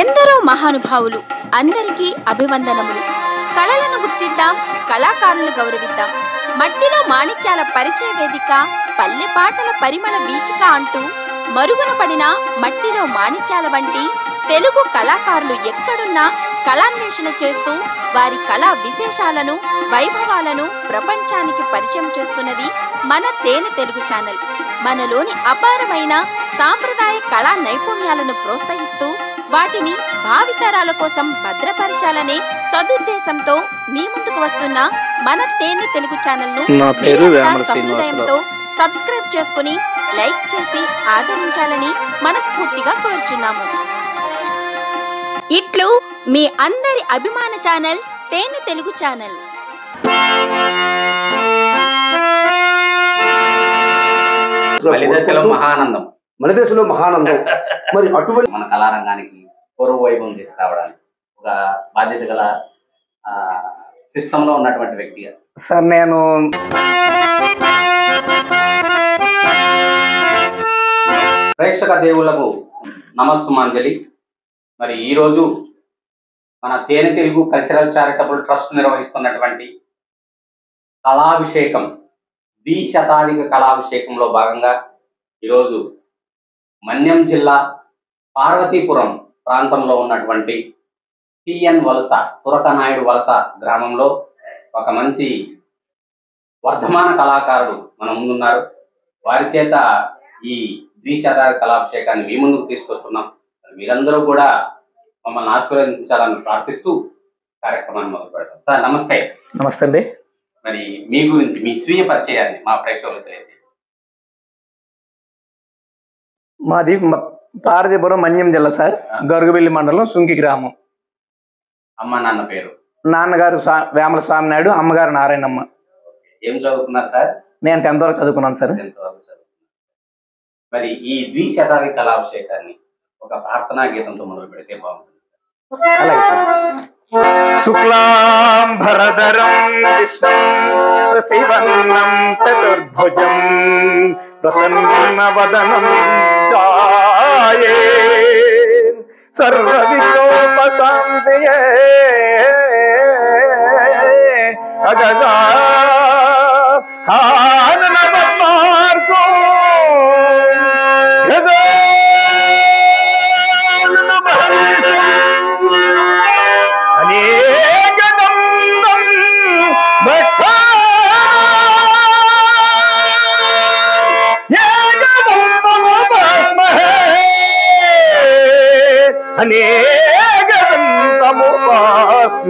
ఎందరో మహానుభావులు, అందరికీ అభివందనములు. కళలను గుర్తిద్దాం, కళాకారులను గౌరవిద్దాం. మట్టిలో మాణిక్యాల పరిచయ వేదిక, పల్లె పాటల పరిమళ వీచిక అంటూ మరుగున పడిన మట్టిలో మాణిక్యాల వంటి తెలుగు కళాకారులు ఎక్కడున్నా కళాన్వేషణ చేస్తూ వారి కళా విశేషాలను, వైభవాలను ప్రపంచానికి పరిచయం చేస్తున్నది మన తేనె తెలుగు ఛానల్. మనలోని అపారమైన సాంప్రదాయ కళా నైపుణ్యాలను ప్రోత్సహిస్తూ వాటిని భావితరాల కోసం భద్రపరచాలనే సదుద్దేశంతో మీ ముందుకు వస్తున్న మన తేనె తెలుగు ఛానల్ ను సముదాయంతో సబ్స్క్రైబ్ చేసుకుని లైక్ చేసి ఆదరించాలని మనస్ఫూర్తిగా కోరుచున్నాము. ఇట్లు మీ అందరి అభిమాన ఛానల్ తేనె తెలుగు ఛానల్. మలిదశలో మహానందం. మరి అటువంటి మన కళారంగానికి పూర్వ వైభవం తీసుకురావడానికి ఒక బాధ్యత గల సిస్టంలో ఉన్నటువంటి వ్యక్తిగా సార్ నేను ప్రేక్షక దేవుళ్లకు నమస్సుమాంజలి. మరి ఈరోజు మన తేనె తెలుగు కల్చరల్ చారిటబుల్ ట్రస్ట్ నిర్వహిస్తున్నటువంటి కళాభిషేకం, ద్విశతాధిక కళాభిషేకంలో భాగంగా ఈరోజు మన్యం జిల్లా పార్వతీపురం ప్రాంతంలో ఉన్నటువంటి టిఎన్ వలస, తురకనాయుడు వలస గ్రామంలో ఒక మంచి వర్ధమాన కళాకారుడు మన ముందున్నారు. వారి చేత ఈ ద్విశతాధిక కళాభిషేకాన్ని మీ ముందుకు తీసుకొస్తున్నాం. మీరందరూ కూడా మమ్మల్ని ఆశీర్వదించాలని ప్రార్థిస్తూ కార్యక్రమాన్ని మొదలు పెడతాం. సార్ నమస్తే. నమస్తే అండి. మరి మీ గురించి మీ స్వీయ పరిచయాన్ని మా ప్రేక్షకులకు తెలియజేయండి. మాది పార్వతీపురం మన్యం జిల్లా సార్, గరుగుబిల్లి మండలం, సుంకి గ్రామం. అమ్మ నాన్న పేరు? నాన్నగారు వేమల స్వామినాయుడు, అమ్మగారు నారాయణమ్మ. ఏం చదువుకున్నారు సార్? నేను 10th వరకు చదువుకున్నాను సార్. 10th వరకు చదువుకున్నాను. మరి ఈ ద్విశతాధిక కళాభిషేకాన్ని ఒక ప్రార్థనా గీతంతో మొదలు పెడితే బాగుంటుంది. అలాగే సార్. శుక్లాంబరధరం విష్ణుం శశివర్ణం చతుర్భుజం ప్రసన్నవదనం ధ్యాయే సర్వవిఘ్నోపశాంతయే అగజా ఆననవమార్గో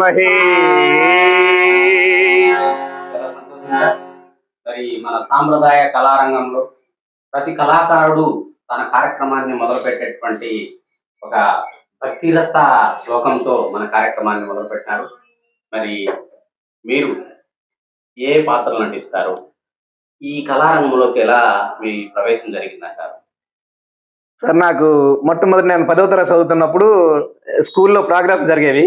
మరి మన సాంప్రదాయ కళారంగంలో ప్రతి కళాకారుడు తన కార్యక్రమాన్ని మొదలుపెట్టేటువంటి ఒక భక్తిరస శ్లోకంతో మన కార్యక్రమాన్ని మొదలుపెట్టినారు. మరి మీరు ఏ పాత్రలు నటిస్తారు? ఈ కళారంగంలోకి ఎలా మీ ప్రవేశం జరిగిందంటారు? సార్ నాకు మొట్టమొదటి నేను 10వ తరగతి చదువుతున్నప్పుడు స్కూల్లో ప్రోగ్రామ్స్ జరిగేవి.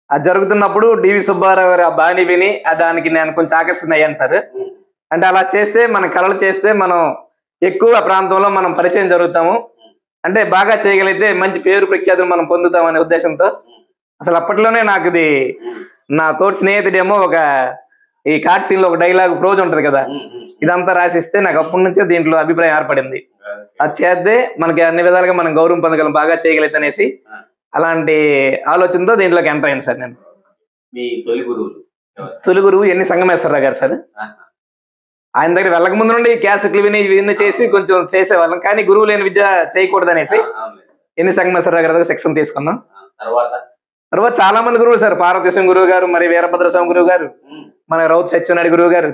అది జరుగుతున్నప్పుడు డివి సుబ్బారావు గారు ఆ బాణి విని దానికి నేను కొంచెం ఆకర్షణ అయ్యాను సార్. అంటే అలా చేస్తే మన కళలు చేస్తే మనం ఎక్కువ ప్రాంతంలో మనం పరిచయం జరుగుతాము, అంటే బాగా చేయగలిగితే మంచి పేరు ప్రఖ్యాతులు మనం పొందుతాం అనే ఉద్దేశంతో అసలు అప్పట్లోనే నాకు ఇది నా తోటి స్నేహితుడేమో ఒక ఈ కార్డ్ సీన్ లో ఒక డైలాగ్ ప్రోజ్ ఉంటది కదా, ఇదంతా రాసిస్తే నాకు అప్పటి నుంచే దీంట్లో అభిప్రాయం ఏర్పడింది. అది చేస్తే మనకి అన్ని విధాలుగా మనం గౌరవం పొందగలం, బాగా చేయగలిగితే అనేసి అలాంటి ఆలోచనతో దీంట్లోకి ఎంటర్ అయ్యాను సార్. నేను తొలి గురువు ఎన్ని సంగమేశ్వరరావు గారు సార్. ఆయన దగ్గర వెళ్ళక ముందు నుండి క్యాసెట్లు విని చేసి కొంచెం చేసేవాళ్ళం, కానీ గురువు లేని విద్య చేయకూడదు అనేసి ఎన్ని సంగమేశ్వరరావు గారి దగ్గర శిక్షణ తీసుకున్నాం. తర్వాత చాలా మంది గురువులు సార్, పార్వతీశం గురువు గారు, మరి వీరభద్రస్వామి గురువు గారు, మన రౌత్ సత్యనారాయణ గురువు గారు,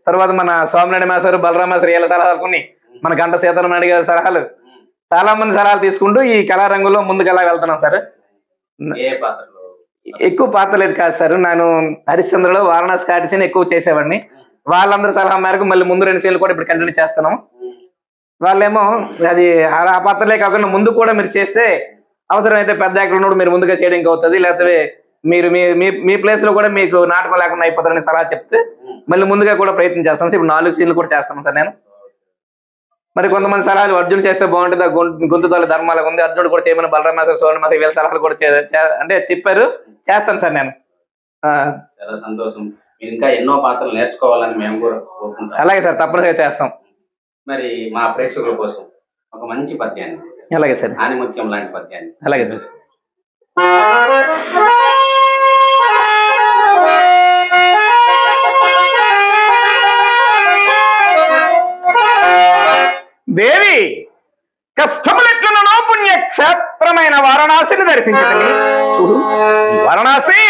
తర్వాత మన స్వామినాయుడు మాస్టర్, బలరామ మాస్టర్, వీళ్ళ సలహాలు కొన్ని, మన గంట సీతారామనాయుడు గారి సలహాలు, చాలా మంది సలహాలు తీసుకుంటూ ఈ కళారంగంలో ముందుకు ఎలా వెళ్తున్నాం సార్. ఎక్కువ పాత్రలేదు కాదు సార్, నేను హరిశ్చంద్రలో వారణాసి కాటిసీని ఎక్కువ చేసేవాడిని. వాళ్ళందరూ సలహా మేరకు మళ్ళీ ముందు 2 సీన్లు కూడా ఇప్పుడు కంటిన్యూ చేస్తున్నాం. వాళ్ళేమో అది ఆ పాత్రలే కాకుండా ముందు కూడా మీరు చేస్తే అవసరమైతే పెద్ద యాక్టర్ ఉన్నప్పుడు మీరు ముందుగా చేయడానికి అవుతుంది, లేకపోతే మీరు మీ ప్లేస్ లో కూడా మీకు నాటకం లేకుండా అయిపోతారని సలహా చెప్తే మళ్ళీ ముందుగా కూడా ప్రయత్నం చేస్తాను. ఇప్పుడు 4 సీన్లు కూడా చేస్తాను సార్ నేను. మరి కొంతమంది సలహాలు అర్జున్ చేస్తే బాగుంటుంది, గొంతుతోల ధర్మాలకు ఉంది, అర్జునుడు కూడా చేయమని బలరామాస సోమమాస వీళ్ళ సలహాలు కూడా అంటే చెప్పారు, చేస్తాను సార్ నేను. చాలా సంతోషం. మీరు ఇంకా ఎన్నో పాత్రలు నేర్చుకోవాలని మేము కూడా కోరుకుంటాం. అలాగే సార్, తప్పనిసరిగా చేస్తాం. మరి మా ప్రేక్షకుల కోసం ఒక మంచి పద్యాన్ని, అలాగే సార్, ఆనిముత్యం లాంటి పద్యాన్ని. అలాగే సార్. దేవి కష్టములెట్లను పుణ్యక్షేత్రమైన వారణాసిని దర్శించటని చూడు. వారణాసి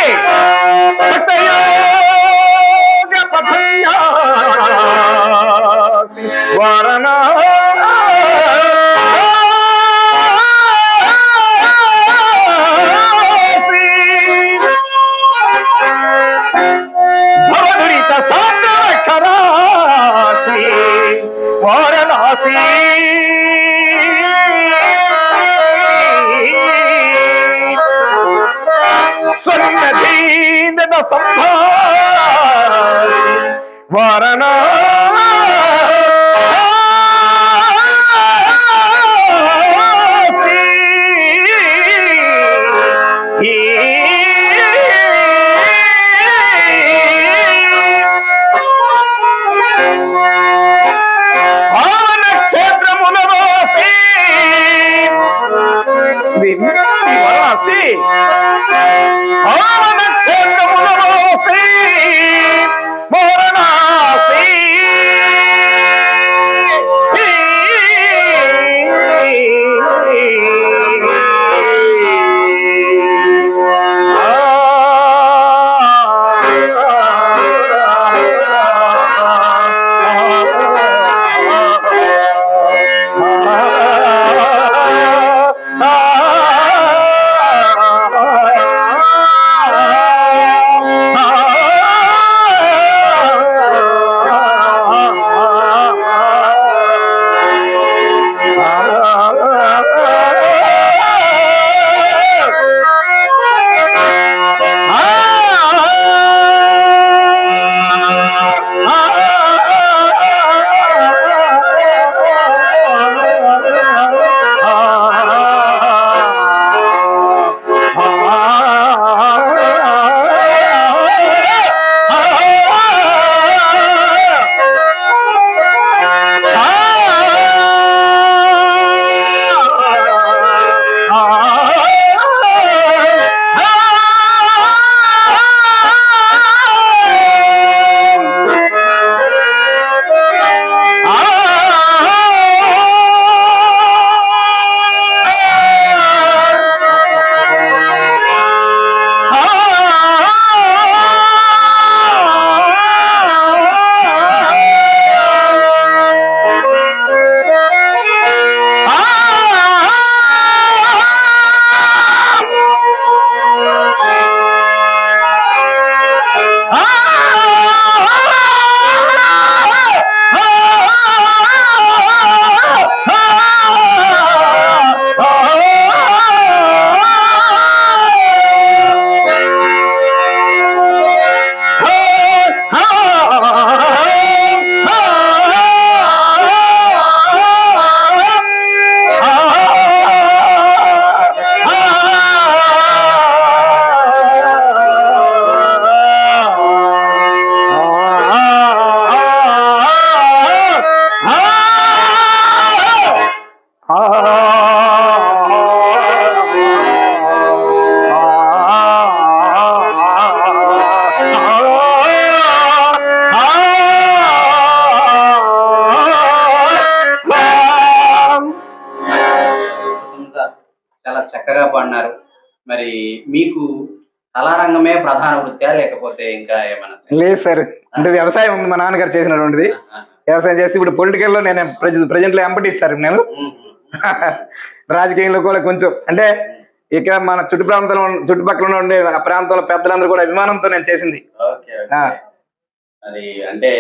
వారణాసి భవదురిత సాంద్రవక్షరాసి వారణాసి స్వర్ణధీన సంభాసి చాలా చక్కగా పాడినారు. మరి మీకు కళారంగమే ప్రధాన వృత్తి లేకపోతే ఇంకా ఏమైనా? లేదు సార్, అంటే వ్యవసాయం ఉంది, మా నాన్నగారు చేసినటువంటిది. వ్యవసాయం చేస్తే ఇప్పుడు పొలిటికల్ లో నేను ప్రెజెంట్ ఎంపటీ సార్. నేను రాజకీయంలో కూడా కొంచెం అంటే ఇక్కడ మన చుట్టుపక్కల ఉండే ఆ ప్రాంతంలో పెద్దలందరూ కూడా అభిమానంతో నేను చేసింది. అది అంటే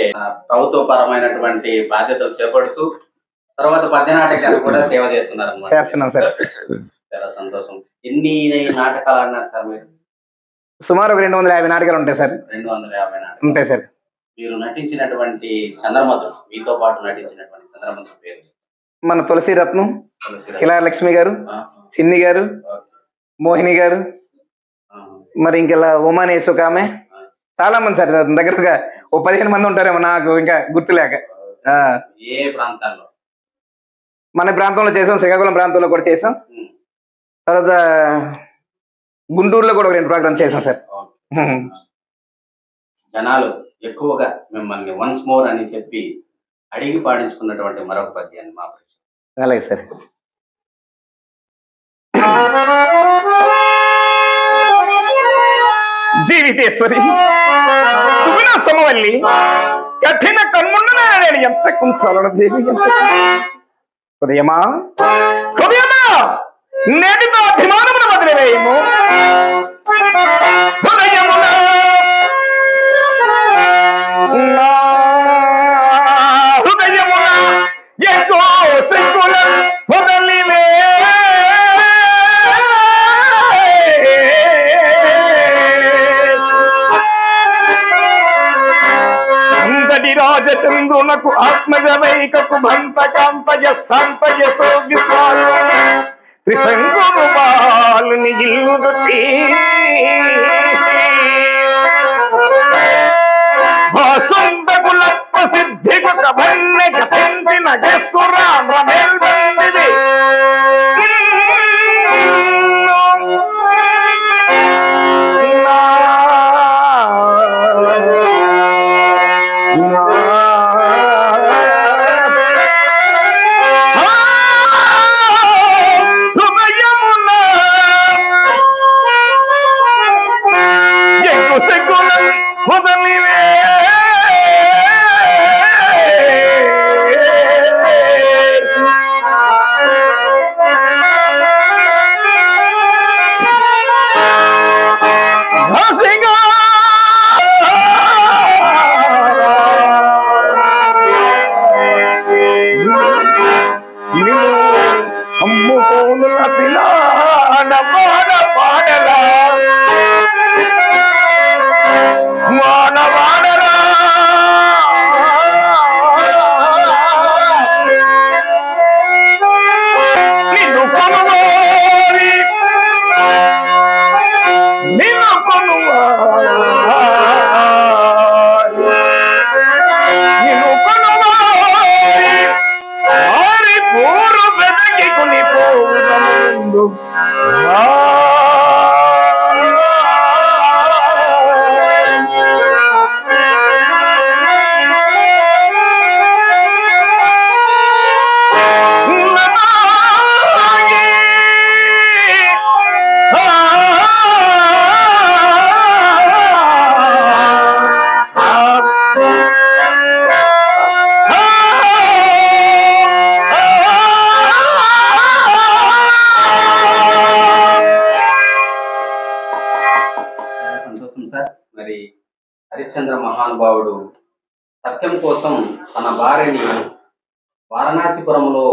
ప్రభుత్వ పరమైనటువంటి బాధ్యతలు చేపడుతూ తర్వాత పద్యనాటకాలు కూడా సేవ చేస్తున్నారు అన్నమాట. చేస్తున్నాం సార్. చాలా సంతోషం. ఎన్ని నాటకాలు అన్నారు సార్ మీరు? సుమారు 250 నాటకాలు ఉంటాయి సార్. 250 నాటకాలు ఉంటాయి సార్. మీరు నటించినటువంటి చంద్రమధుడు, మీతో పాటు నటించినటువంటి చంద్రమధుడు పేరు? మన తులసి రత్నం, తులసి కిలా లక్ష్మి గారు, ఆ, చిన్ని గారు, ఓకే. మోహిని గారు, ఆ, మరి ఇంకెలా ఉమానేసు ఒక ఆమె, చాలా మంది సార్. దగ్గరగా ఓ 15 మంది ఉంటారేమో నాకు ఇంకా గుర్తులేక. ఆ, ఏ ప్రాంతాల్లో? మన ప్రాంతంలో చేసాం, శ్రీకాకుళం ప్రాంతంలో కూడా చేసాం, ఉమ్, తర్వాత గుంటూరులో కూడా ఒక 2 ప్రోగ్రామ్ చేసాం సార్. ఓకే. జనాలు ఎక్కువగా మిమ్మల్ని వన్స్ మోర్ అని చెప్పి అడిగి పాడించుకున్నటువంటి మరొక పద్యాన్ని మా ప్రేక్షకులకు. అలాగే సార్. జీవితేశ్వరి సుగుణ సమవల్లి కఠిన కన్ముండన నేను ఎంత కుంచాలను దేవి, హృదయమా హృదయమా నేటితో అభిమానమును వదిలివేయము. హృదయమున నా హృదయమున ఎన్నో సిగ్గుల వదిలివే అంతటి రాజచంద్రునకు ఆత్మజవైకకు భంతకాంతజ సంతజ సోవిసాలు త్రిశంకురు బాలుని ఇల్లు భాసుంతకుల ప్రసిద్ధికు కభన్నె గతించిన గస్తురాంధ్ర మేల్బందిది హరిశ్చంద్ర మహానుభావుడు సత్యం కోసం తన భార్యని వారణాసిపురంలో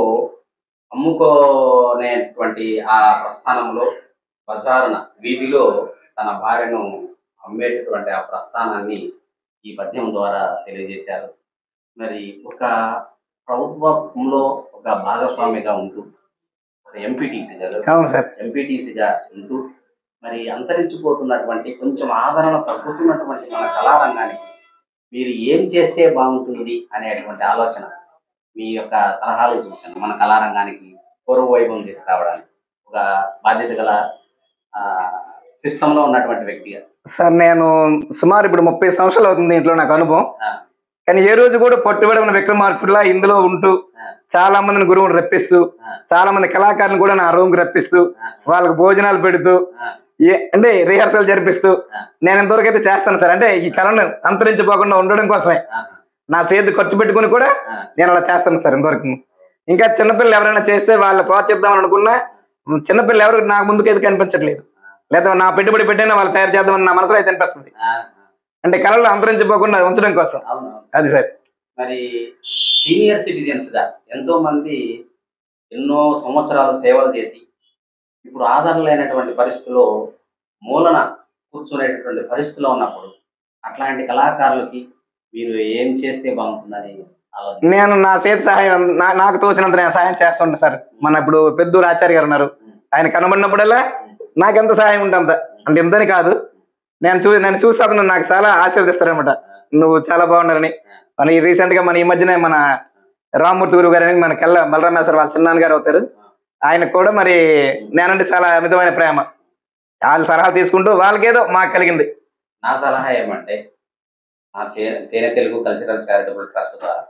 అమ్ముకునేటువంటి ఆ ప్రస్థానంలో బజారున వీధిలో తన భార్యను అమ్మేటటువంటి ఆ ప్రస్థానాన్ని ఈ పద్యం ద్వారా తెలియజేశారు. మరి ఒక ప్రభుత్వంలో ఒక భాగస్వామిగా ఉంటూ ఎంపీటీసీగా ఉంటూ మరి అంతరించిపోతున్నటువంటి కొంచెం ఆదరణ తగ్గుతున్నటువంటి మన కళారంగానికి మీరు ఏం చేస్తే బాగుంటుంది అనేటువంటి ఆలోచన, మీ యొక్క సలహాలు చూసాను మన కళారంగానికి పూర్వ వైభవం తీసుకురావడానికి ఒక బాధ్యత గల సిస్టంలో ఉన్నటువంటి వ్యక్తిగా. సార్ నేను సుమారు ఇప్పుడు 30 సంవత్సరాలు అవుతుంది ఇంట్లో నాకు అనుభవం. కానీ ఏ రోజు కూడా పట్టుబడిన విక్రమార్కుడిలా ఇందులో ఉంటూ చాలా మందిని గురువుని రప్పిస్తూ చాలా మంది కళాకారులను కూడా నా రూమ్ కి రప్పిస్తూ వాళ్ళకి భోజనాలు పెడుతూ అంటే రిహార్సల్ జరిపిస్తూ నేను ఇంతవరకు అయితే చేస్తాను సార్. అంటే ఈ కళను అంతరించిపోకుండా ఉండడం కోసమే నా చేతి ఖర్చు పెట్టుకుని కూడా నేను అలా చేస్తాను సార్ ఇంతవరకు. ఇంకా చిన్నపిల్లలు ఎవరైనా చేస్తే వాళ్ళు ప్రోత్సహిద్దామని అనుకున్నా చిన్నపిల్లలు ఎవరు నాకు ముందుకైతే కనిపించట్లేదు, లేదా నా పెట్టుబడి పెట్టైనా వాళ్ళు తయారు చేద్దామని నా మనసులో అయితే అనిపిస్తుంది. అంటే కళలు అంతరించిపోకుండా ఉంచడం కోసం అది సార్. మరి సీనియర్ సిటిజన్స్ గా ఎంతో మంది ఎన్నో సంవత్సరాలు సేవలు చేసి ఇప్పుడు ఆధారం లేనటువంటి పరిస్థితుల్లో మూలన కూర్చునేటటువంటి పరిస్థితిలో ఉన్నప్పుడు అట్లాంటి కళాకారులకి మీరు ఏం చేస్తే బాగుంటుందని నేను నా చేతి సహాయం నాకు తోచినంత నేను సహాయం చేస్తుంటా సార్. మన ఇప్పుడు పెద్దూరు ఆచార్య గారు ఉన్నారు, ఆయన కనబడినప్పుడల్లా నాకెంత సహాయం ఉంటుంది అంటే ఎంతని కాదు, నేను చూస్తే అతను నాకు చాలా ఆశీర్వదిస్తారనమాట. నువ్వు చాలా బాగున్నారని. మన రీసెంట్ గా మన ఈ మధ్యనే మన రామ్మూర్తి గురువు గారని మన కెల్ల బలరామేశ్వర వాళ్ళ చిన్నాన్న గారు అవుతారు, ఆయనకు కూడా మరి నేనంటే చాలా అమితమైన ప్రేమ. వాళ్ళ సలహా తీసుకుంటూ వాళ్ళకేదో మాకు కలిగింది. నా సలహా ఏమంటే ఆ తేనె తెలుగు కల్చరల్ చారిటబుల్ ట్రస్ట్ ద్వారా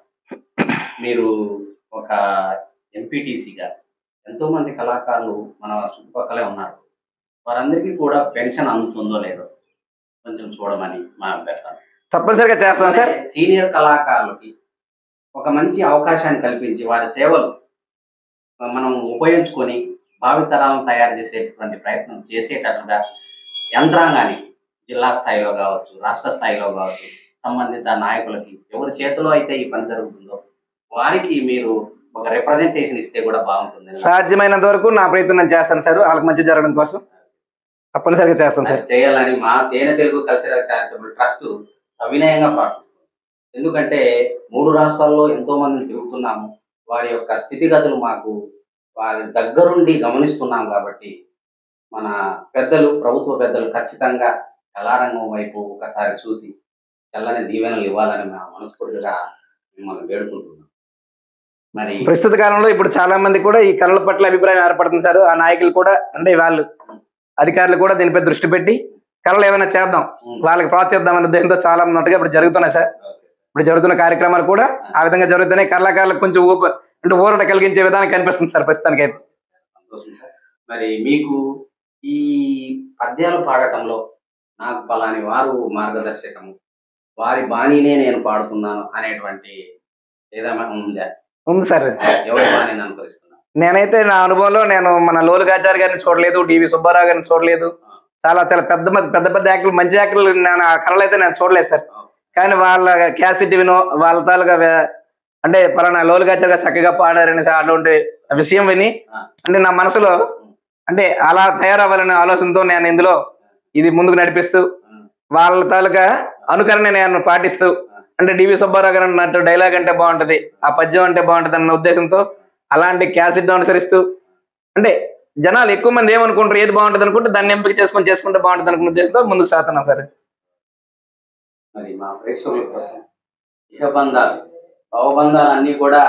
మీరు ఒక ఎంపీటీసీగా ఎంతో మంది కళాకారులు మన చుట్టుపక్కలే ఉన్నారు, వారందరికీ కూడా పెన్షన్ అందుతుందో లేదో కొంచెం చూడమని మా అభ్యర్థన. తప్పనిసరిగా చేస్తాం సార్. సీనియర్ కళాకారులకి ఒక మంచి అవకాశాన్ని కల్పించి వారి సేవలు మనం ఉపయోగించుకొని భావితరాలను తయారు చేసేటువంటి ప్రయత్నం చేసేటట్లుగా యంత్రాంగానికి జిల్లా స్థాయిలో కావచ్చు, రాష్ట్ర స్థాయిలో కావచ్చు, సంబంధిత నాయకులకి ఎవరి చేతిలో అయితే ఈ పని జరుగుతుందో వారికి మీరు ఒక రిప్రజెంటేషన్ ఇస్తే కూడా బాగుంటుంది. సాధ్యమైనంత వరకు నా ప్రయత్నం నేను చేస్తాను సార్, వాళ్ళకి మంచి జరగడం కోసం తప్పనిసరిగా చేస్తాను సార్. చేయాలని మా తేనె తెలుగు కల్చరల్ చారిటబుల్ ట్రస్ట్ సవినయంగా ప్రార్థిస్తుంది. ఎందుకంటే 3 రాష్ట్రాల్లో ఎంతో మందిని తిరుగుతున్నాము, వారి యొక్క స్థితిగతులు మాకు వారి దగ్గరుండి గమనిస్తున్నాం. కాబట్టి మన పెద్దలు, ప్రభుత్వ పెద్దలు ఖచ్చితంగా కళారంగం వైపు ఒకసారి చూసి చల్లని దీవెనలు ఇవ్వాలని మేము మనస్ఫూర్తిగా మిమ్మల్ని వేడుకుంటున్నాం. మరి ప్రస్తుత కాలంలో ఇప్పుడు చాలా మంది కూడా ఈ కళల పట్ల అభిప్రాయం ఏర్పడుతుంది సార్. ఆ నాయకులు కూడా అంటే వాళ్ళు అధికారులు కూడా దీనిపై దృష్టి పెట్టి కళలు ఏమైనా చేద్దాం, వాళ్ళకి ప్రోత్సహిద్దామనే ఉద్దేశంతో చాలా ఉన్నట్టుగా ఇప్పుడు జరుగుతున్నాయి సార్. ఇప్పుడు జరుగుతున్న కార్యక్రమాలు కూడా ఆ విధంగా జరుగుతున్నాయి. కళాకారులకు కొంచెం అంటే ఊరట కలిగించే విధానం కనిపిస్తుంది సార్ ప్రస్తుతానికి అయితే. సంతోషం సార్. మరి మీకు ఈ పద్యాలు పాడటంలో నాకు పలాని వారు మార్గదర్శకము, వారి బాణీనే నేను పాడుతున్నాను అనేటువంటి ఏదైనా ఉందా? ఉంది సార్. ఎవరి బాణీని అనుకరిస్తున్నా? నేనైతే నా అనుభవంలో నేను మన లోలుగాచారి గారిని చూడలేదు, డివి సుబ్బారావు గారిని చూడలేదు. చాలా చాలా పెద్ద యాక్టర్లు, మంచి యాక్టర్లు నేను ఆ కళలు అయితే నేను చూడలేదు సార్. కానీ వాళ్ళ క్యాసెట్ వినో వాళ్ళ తాలుగా అంటే పలానా లోలుగాచారి గారు చక్కగా పాడారని అటువంటి విషయం విని అంటే నా మనసులో అంటే అలా తయారవ్వాలనే ఆలోచనతో నేను ఇందులో ఇది ముందుకు నడిపిస్తూ వాళ్ళ తాలూకా అనుకరణ నేను పాటిస్తూ అంటే డివి సుబ్బారావు గారు అన్నట్టు డైలాగ్ అంటే బాగుంటది, ఆ పద్యం అంటే బాగుంటది అన్న ఉద్దేశంతో అలాంటి క్యాసెట్ అనుసరిస్తూ అంటే జనాలు ఎక్కువ మంది ఏమనుకుంటారు, ఏది బాగుంటుంది అనుకుంటే దాన్ని ఎంపిక చేసుకుంటే బాగుంటుంది అనుకున్న ఉద్దేశంతో ముందుకు సాగుతున్నాం సార్. మరి మా ప్రేక్షకుల కోసం ఇహ బంధాలు, భవబంధాలు అన్ని కూడా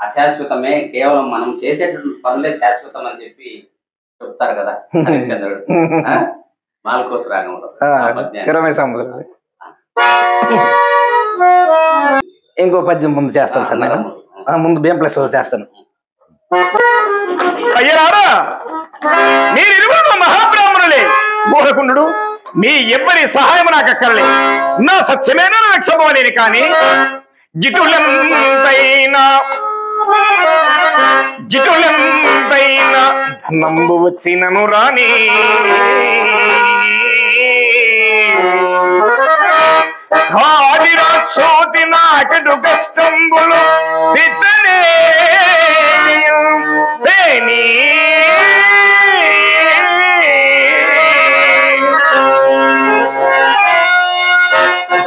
అశాశ్వతమే, కేవలం మనం చేసేటువంటి పనులే శాశ్వతం అని చెప్పి చెప్తారు కదా హరిశ్చంద్రుడు మాల్కోస రాగంలో. ఇంకో పద్యం ముందు చేస్తాను సార్. నేను ముందు బియ్యం ప్లస్ చేస్తాను. అయ్యారా మీరిరువురు మహాబ్రాహ్మణులే, బోధకుండు మీ ఎవ్వరి సహాయం నాకు అక్కర్లే. నా సత్యమైన రక్షమనేది కానీ జిటులంతైనా ధనంబు వచ్చినను రాని హాడిరాక్షోతి నాకడు కష్టంబులు పితనే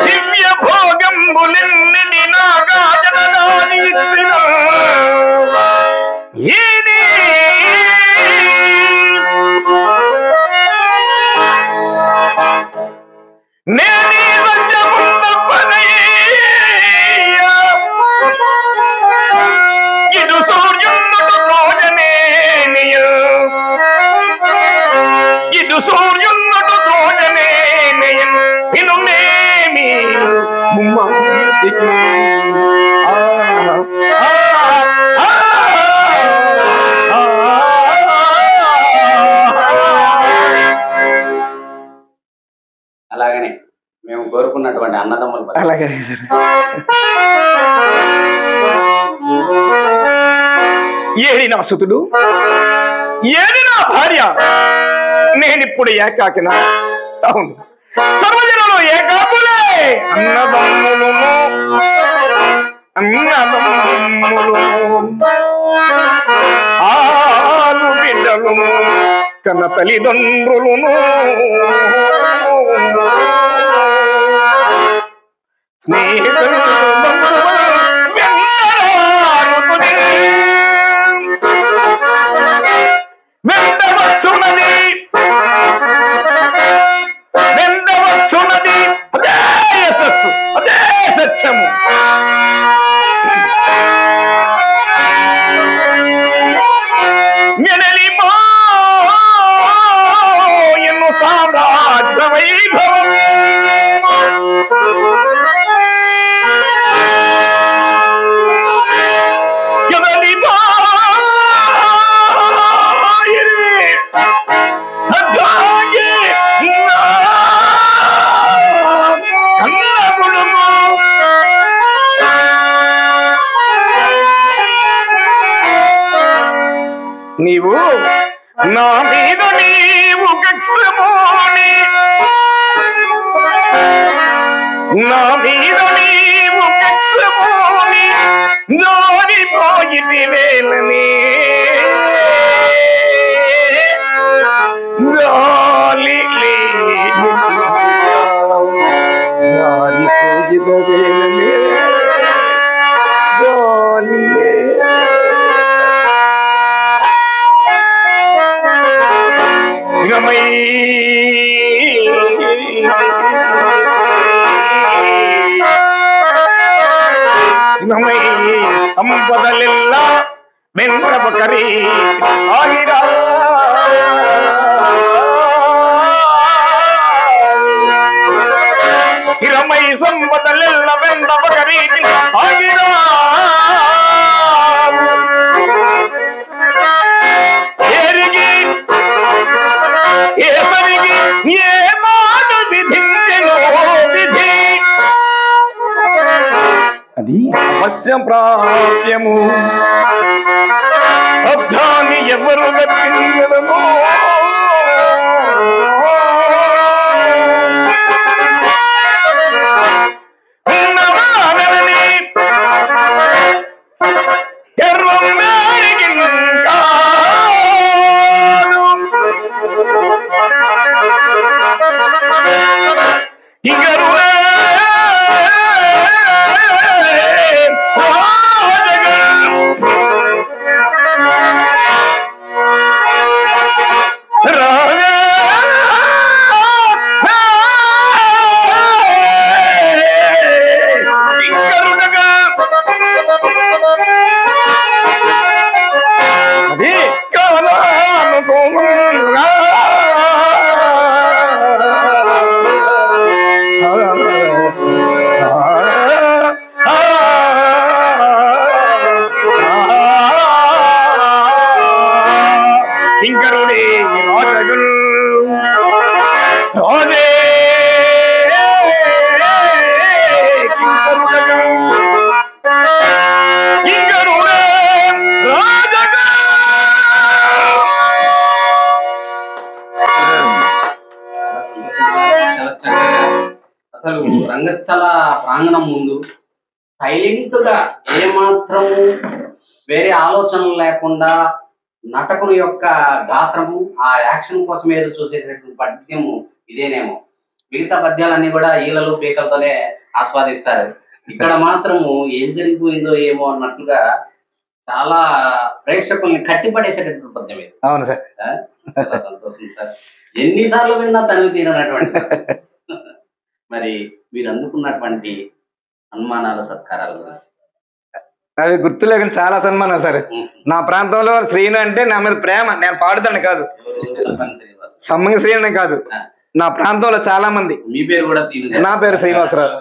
దివ్య భోగంబులెన్ని నాగాజనదాని నేనీ వంజమున్న పనయ్య ఇడు సూర్యున్నటు ద్రోజనేనియు ఇనుమేమి అలాగనే మేము కోరుకున్నటువంటి అన్నదమ్ములు అలాగే ఏడి నా సుతుడు, ఏది నా భార్య, నేనిప్పుడు ఏకాకినా? అవును, సర్వజనులు ఏకాకులే, అన్నదమ్ములు ఆలు బిడ్డలు కన్న తల్లిదండ్రులను స్నేహితులు నీవు నా మీద నీవు కక్షమోని నా మీద నీవు కక్షమోని జారిపోయింది వేలని జాలి జారిపోయిన వేలని జాలి గమై గమై సంపదలెల్ల వెంట్రపకరి ఆగిరా ఇరమై సంపదలెల్ల వెంట్రపకరి ఆగిరా అది అవశ్య ప్రాప్యము అర్థాన్ని ఎవరు గట్టించడము అసలు రంగస్థల ప్రాంగణం ముందు సైలెంట్ గా ఏమాత్రం వేరే ఆలోచనలు లేకుండా నటకుల యొక్క గాత్రము ఆ యాక్షన్ కోసం ఏదో చూసేటటువంటి పద్యము ఇదేనేమో. మిగతా పద్యాలన్నీ కూడా ఈలలు పీకలతోనే ఆస్వాదిస్తారు. ఇక్కడ మాత్రము ఏం జరిగిపోయిందో ఏమో అన్నట్లుగా చాలా ప్రేక్షకుల్ని కట్టిపడేసేటటువంటి పద్యం ఇది. అవును సార్, చాలా సంతోషం సార్. ఎన్నిసార్లు విన్నా తనివి తీరనటువంటి మరి మీరు అందుకున్నటువంటి సన్మానాలు సత్కారాల గురించి. అవి గుర్తులేక చాలా సన్మానం సార్. నా ప్రాంతంలో శ్రీను అంటే నా మీద ప్రేమ. నేను పాడుతాను కాదు, సమ్మంగి శ్రీను కాదు, నా ప్రాంతంలో చాలా మంది. మీ పేరు కూడా? నా పేరు శ్రీనివాసరావు.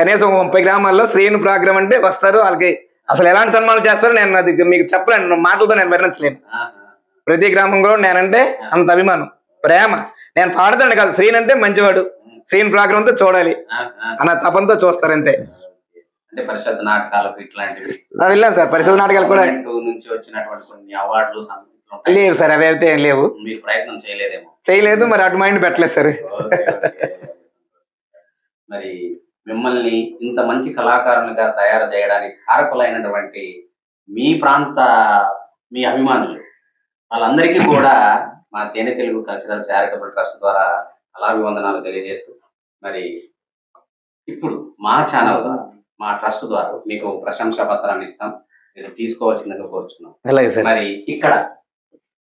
కనీసం 30 గ్రామాల్లో శ్రీను ప్రోగ్రాం అంటే వస్తారు. వాళ్ళకి అసలు ఎలాంటి సన్మానాలు చేస్తారో నేను అది మీకు చెప్పలేను, మాటలతో నేను వర్ణించలేను. ప్రతి గ్రామంలో నేనంటే అంత అభిమానం, ప్రేమ. నేను పాడతాను కాదు, శ్రీను అంటే మంచివాడు, శ్రీను ప్రోగ్రాంతో చూడాలి అన్న తపంతో చూస్తారంటే. అంటే పరిషత్ నాటకాలకు ఇట్లాంటివి వెళ్ళాను సార్. పరిషత్ నాటకాలు కూడా నుంచి వచ్చినటువంటి కొన్ని అవార్డులు లేవు సార్, అవి అయితే ఏం లేవు. మీరు ప్రయత్నం చేయలేదేమో? చేయలేదు, మరి అటు మైండ్ పెట్టలేదు సార్. మరి మిమ్మల్ని ఇంత మంచి కళాకారులుగా తయారు చేయడానికి కారకులైనటువంటి మీ ప్రాంత మీ అభిమానులు వాళ్ళందరికీ కూడా మా తేనె తెలుగు కల్చరల్ చారిటబుల్ ట్రస్ట్ ద్వారా కళాభివందనాలు తెలియజేస్తూ, మరి ఇప్పుడు మా ఛానల్ ద్వారా మా ట్రస్ట్ ద్వారా మీకు ప్రశంసా పత్రాన్ని ఇస్తాం, మీరు తీసుకోవాల్సిందిగా కోరుచున్నాం. మరి ఇక్కడ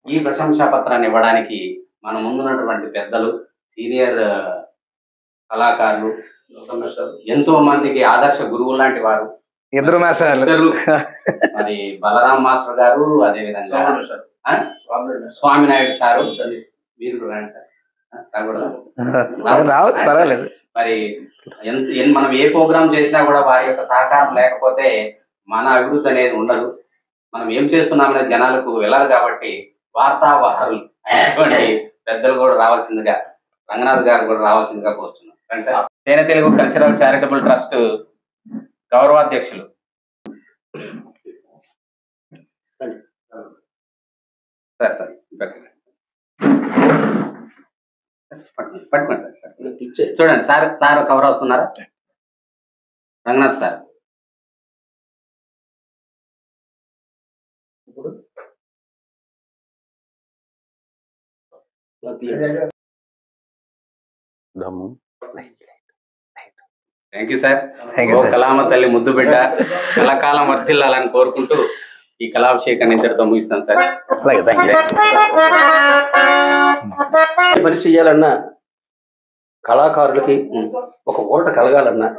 ఈ ప్రశంసా పత్రాన్ని ఇవ్వడానికి మన ముందున్నటువంటి పెద్దలు, సీనియర్ కళాకారులు, ఎంతో మందికి ఆదర్శ గురువు లాంటి వారు ఇద్దరు మరి బలరాం మాస్టర్ గారు, అదే విధంగా స్వామి నాయుడు సారు, మీరు రండి సార్. రావచ్చు, పర్వాలేదు. మరి మనం ఏ ప్రోగ్రాం చేసినా కూడా వారి యొక్క సహకారం లేకపోతే మన అభివృద్ధి అనేది ఉండదు. మనం ఏం చేస్తున్నామనేది జనాలకు వెళ్ళదు. కాబట్టి వార్తావాహరులు అయినటువంటి పెద్దలు కూడా రావాల్సిందిగా, రంగనాథ్ గారు కూడా రావాల్సిందిగా కోరుతున్నాం. Tene Telugu cultural charitable trust గౌరవాధ్యక్షులు సార్ సార్ పట్టుకోండి సార్. చూడండి సార్, సార్ కవర్ అవుతున్నారా? Ranganath sir thank you sir. కళామ తల్లి ముద్దు బిడ్డ కళాకాలం వర్ధిల్లాలని కోరుకుంటూ ఈ కళాభిషేకాన్ని ఇంతటితో ముగిస్తాను సార్. పని చేయాలన్నా కళాకారులకి ఒక ఊరట కలగాలన్నా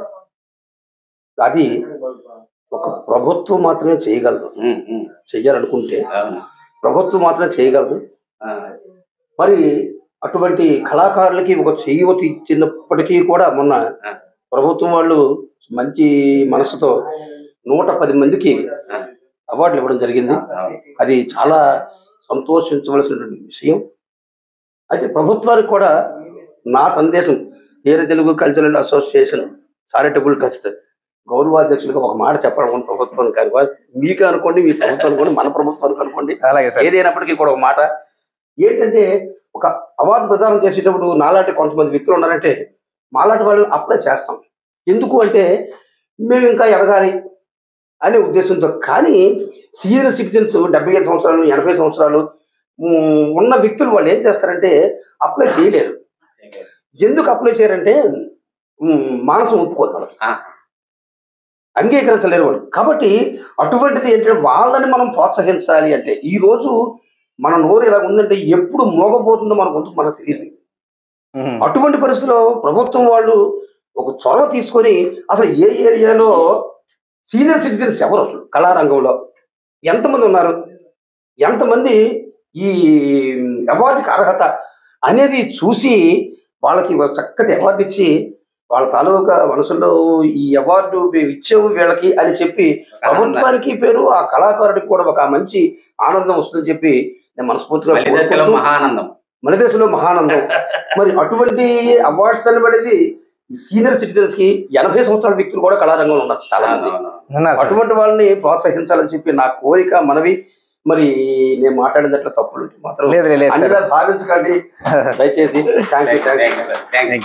అది ఒక ప్రభుత్వం మాత్రమే చేయగలదు. చెయ్యాలనుకుంటే ప్రభుత్వం మాత్రమే చేయగలదు. మరి అటువంటి కళాకారులకి ఒక చేయూత ఇచ్చినప్పటికీ కూడా మొన్న ప్రభుత్వం వాళ్ళు మంచి మనసుతో 110 మందికి అవార్డులు ఇవ్వడం జరిగింది. అది చాలా సంతోషించవలసినటువంటి విషయం. అయితే ప్రభుత్వానికి కూడా నా సందేశం, Tene Telugu cultural association charitable trust గౌరవాధ్యక్షులుగా ఒక మాట చెప్పడం ప్రభుత్వానికి అనుకోండి, మీకు అనుకోండి, మీ ప్రభుత్వం అనుకోండి, మన ప్రభుత్వానికి అనుకోండి, ఏదైనప్పటికీ కూడా ఒక మాట ఏంటంటే, ఒక అవార్డు ప్రదానం చేసేటప్పుడు నాలాంటి కొంతమంది వ్యక్తులు ఉన్నారంటే మాలాంటి వాళ్ళు అప్లై చేస్తాం. ఎందుకు అంటే మేము ఇంకా ఎదగాలి అనే ఉద్దేశంతో. కానీ సీనియర్ సిటిజన్స్ 75 సంవత్సరాలు 80 సంవత్సరాలు ఉన్న వ్యక్తులు వాళ్ళు ఏం చేస్తారంటే అప్లై చేయలేరు. ఎందుకు అప్లై చేయరంటే మానసం ఒప్పుకోదు వాళ్ళకి, అంగీకరించలేరు వాళ్ళు. కాబట్టి అటువంటిది ఏంటంటే వాళ్ళని మనం ప్రోత్సహించాలి. అంటే ఈ రోజు మన నోరు ఇలా ఉందంటే ఎప్పుడు మోగబోతుందో మన గొంతు మనకు తెలియదు. అటువంటి పరిస్థితుల్లో ప్రభుత్వం వాళ్ళు ఒక చొరవ తీసుకొని అసలు ఏ ఏరియాలో సీనియర్ సిటిజన్స్ ఎవరు, అసలు కళారంగంలో ఎంతమంది ఉన్నారు, ఎంతమంది ఈ అవార్డుకి అర్హత అనేది చూసి వాళ్ళకి చక్కటి అవార్డు ఇచ్చి వాళ్ళ తాలూకా మనసులో ఈ అవార్డు మేము ఇచ్చాము వీళ్ళకి అని చెప్పి ప్రభుత్వానికి పేరు, ఆ కళాకారుడికి కూడా ఒక మంచి ఆనందం వస్తుందని చెప్పి నేను మనస్ఫూర్తిగా మన దేశంలో మహానందం. మరి అటువంటి అవార్డ్స్ అనేది సీనియర్ సిటిజన్స్ కి 80 సంవత్సరాల వ్యక్తులు కూడా కళారంగంలో ఉన్నారు చాలా మంది. అటువంటి వాళ్ళని ప్రోత్సహించాలని చెప్పి నా కోరిక, మనవి. మరి నేను మాట్లాడినట్లు తప్పులు మాత్రం భావించకండి దయచేసి. Thank you.